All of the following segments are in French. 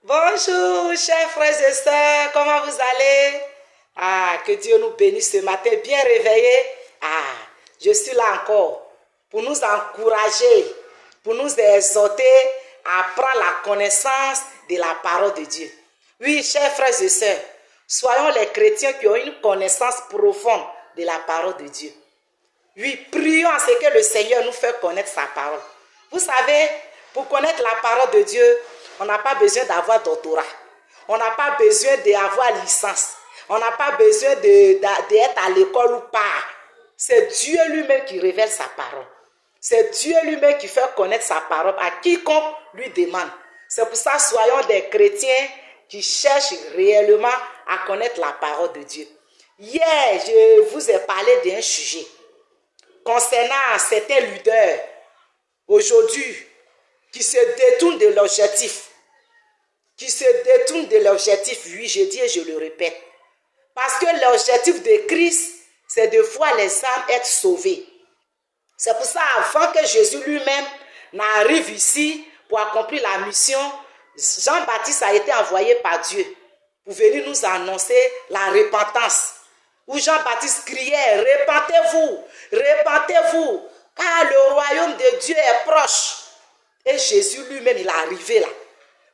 Bonjour, chers frères et sœurs, comment vous allez? Que Dieu nous bénisse ce matin, bien réveillés. Je suis là encore pour nous encourager, pour nous exhorter à prendre la connaissance de la parole de Dieu. Oui, chers frères et sœurs, soyons les chrétiens qui ont une connaissance profonde de la parole de Dieu. Oui, prions à ce que le Seigneur nous fasse connaître sa parole. Vous savez, pour connaître la parole de Dieu, on n'a pas besoin d'avoir doctorat. On n'a pas besoin d'avoir licence. On n'a pas besoin d'être à l'école ou pas. C'est Dieu lui-même qui révèle sa parole. C'est Dieu lui-même qui fait connaître sa parole à quiconque lui demande. C'est pour ça, soyons des chrétiens qui cherchent réellement à connaître la parole de Dieu. Hier, je vous ai parlé d'un sujet concernant certains leaders aujourd'hui qui se détournent de l'objectif. Oui, je dis et je le répète. Parce que l'objectif de Christ, c'est de voir les âmes être sauvées. C'est pour ça, avant que Jésus lui-même n'arrive ici pour accomplir la mission, Jean-Baptiste a été envoyé par Dieu pour venir nous annoncer la repentance. Où Jean-Baptiste criait, repentez-vous, repentez-vous, car le royaume de Dieu est proche. Et Jésus lui-même, il est arrivé là.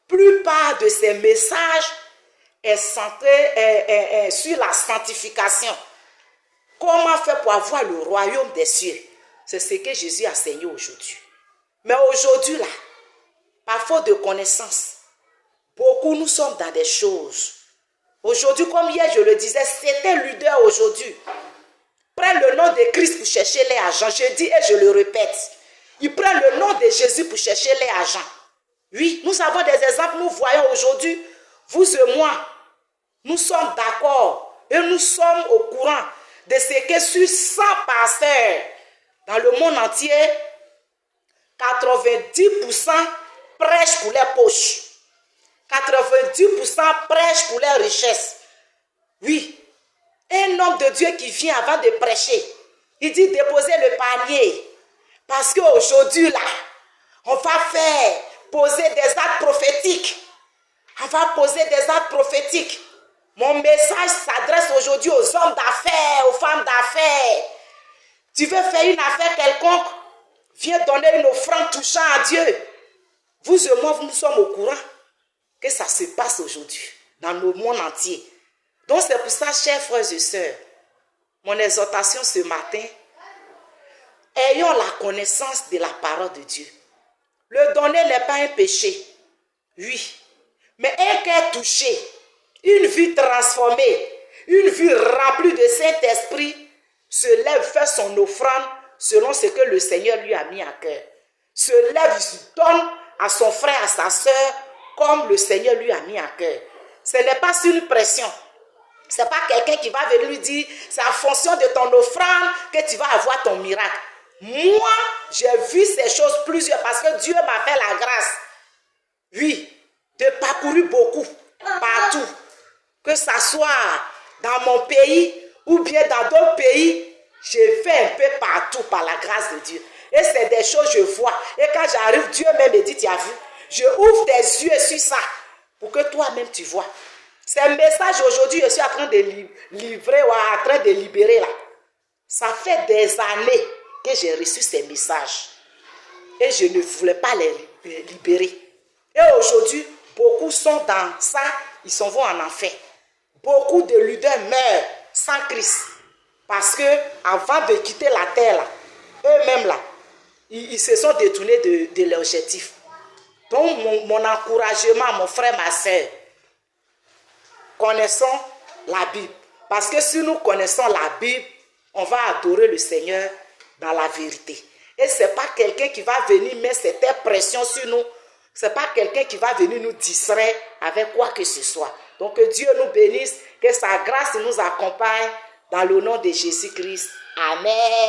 Plupart de ces messages est centré sur la sanctification. Comment faire pour avoir le royaume des cieux? C'est ce que Jésus a enseigné aujourd'hui. Mais aujourd'hui là, par faute de connaissance, beaucoup nous sommes dans des choses. Aujourd'hui, comme hier je le disais, certains leaders aujourd'hui prennent le nom de Christ pour chercher les agents. Je dis et je le répète. Ils prennent le nom de Jésus pour chercher les agents. Oui, nous avons des exemples, nous voyons aujourd'hui, vous et moi, nous sommes d'accord et nous sommes au courant de ce que sur 100 pasteurs dans le monde entier, 90% prêchent pour les poches. 90% prêchent pour les richesses. Oui, un homme de Dieu qui vient avant de prêcher, il dit déposez le panier. Parce qu'aujourd'hui là, on va faire poser des actes prophétiques. On va poser des actes prophétiques. Mon message s'adresse aujourd'hui aux hommes d'affaires, aux femmes d'affaires. Tu veux faire une affaire quelconque? Viens donner une offrande touchant à Dieu. Vous et moi, nous sommes au courant que ça se passe aujourd'hui dans le monde entier. Donc c'est pour ça, chers frères et sœurs, mon exhortation ce matin, ayons la connaissance de la parole de Dieu. Le donner n'est pas un péché, oui, mais un cœur touché, une vie transformée, une vie remplie de Saint-Esprit, se lève, fait son offrande selon ce que le Seigneur lui a mis à cœur. Se lève, il se donne à son frère, à sa soeur, comme le Seigneur lui a mis à cœur. Ce n'est pas sur une pression. Ce n'est pas quelqu'un qui va venir lui dire, c'est en fonction de ton offrande que tu vas avoir ton miracle. Moi, j'ai vu ces choses plusieurs parce que Dieu m'a fait la grâce. Oui, de parcourir beaucoup, partout. Que ça soit dans mon pays ou bien dans d'autres pays, j'ai fait un peu partout par la grâce de Dieu. Et c'est des choses que je vois. Et quand j'arrive, Dieu même me dit, tu as vu, je ouvre tes yeux sur ça pour que toi-même tu vois. Ces messages aujourd'hui, je suis en train de livrer ou en train de libérer là. Ça fait des années que j'ai reçu ces messages. Et je ne voulais pas les libérer. Et aujourd'hui, beaucoup sont dans ça, ils s'en vont en enfer. Beaucoup de leaders meurent sans Christ. Parce que avant de quitter la terre, là, eux-mêmes là, ils se sont détournés de l'objectif. Donc mon encouragement, mon frère, ma soeur, connaissons la Bible. Parce que si nous connaissons la Bible, on va adorer le Seigneur dans la vérité. Et ce n'est pas quelqu'un qui va venir mettre cette pression sur nous. Ce n'est pas quelqu'un qui va venir nous distraire avec quoi que ce soit. Donc que Dieu nous bénisse, que sa grâce nous accompagne dans le nom de Jésus-Christ. Amen.